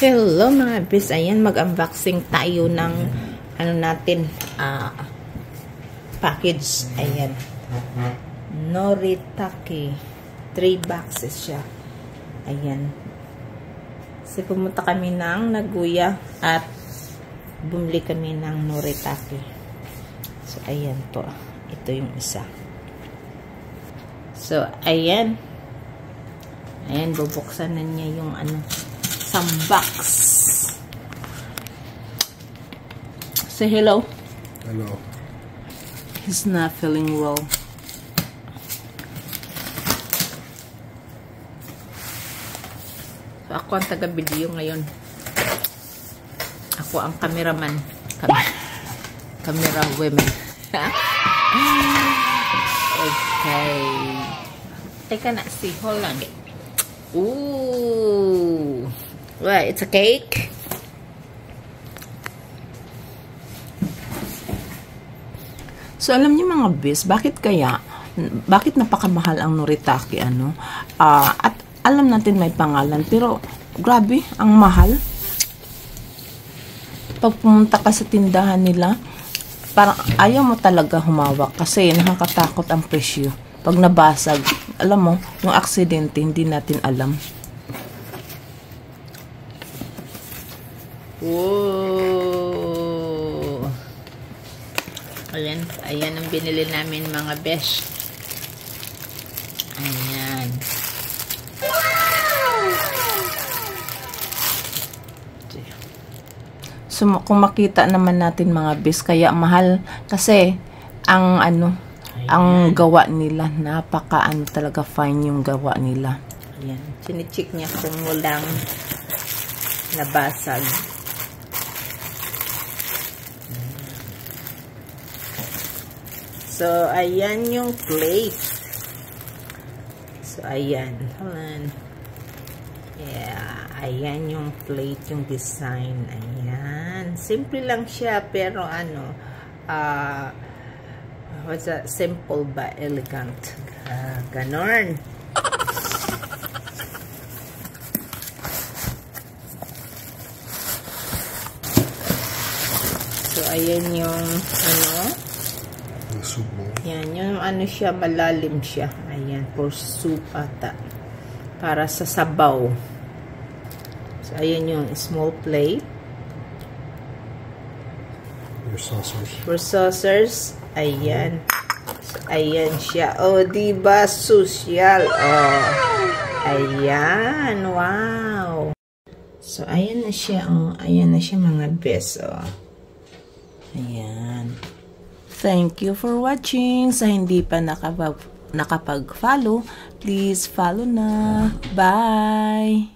Hello mga bis, ayan mag-unboxing tayo ng ano natin, package. Ayan, Noritake, 3 boxes siya. Ayan, kasi pumunta kami ng Nagoya at bumili kami ng Noritake. So ayan po, ito yung isa. So ayan, bubuksan na niya yung ano, some box. Say hello. Hello. He's not feeling well. So ako ang taga-video ngayon. Ako ang cameraman. Camera women. Okay. Teka na, see. Hold on. Ooh. Well, it's a cake. So, alam niyo mga bis, bakit napakamahal ang Noritake, ano? At alam natin may pangalan, pero grabe, ang mahal. Pag pumunta ka sa tindahan nila, parang ayaw mo talaga humawak kasi nakakatakot ang presyo. Pag nabasag, alam mo, yung aksidente, hindi natin alam. Whoa! Ayan ang binili namin mga besh. Ayan. So, kung makita naman natin mga besh, kaya mahal kasi ang ano, ang gawa nila, napaka talaga fine yung gawa nila. Ayan. Sinicheck niya kung walang nabasag. So, ayan yung plate. So, ayan. Hold on. Yeah. Ayan yung plate, yung design. Ayan. Simple lang siya, pero ano, what's that? Simple ba elegant? Ganon. So, ayan yung ano, yan, yung ano siya, malalim siya. Ayan, for soup ata. Para sa sabaw. So, ayan yung small plate. For saucers. Ayan. So, ayan siya. Oh, diba? Social. Oh. Ayan. Wow. So, ayan na siya. Oh, ayan na siya mga best. Oh. Ayan. Thank you for watching. Sa hindi pa nakapag-follow, please follow na. Bye!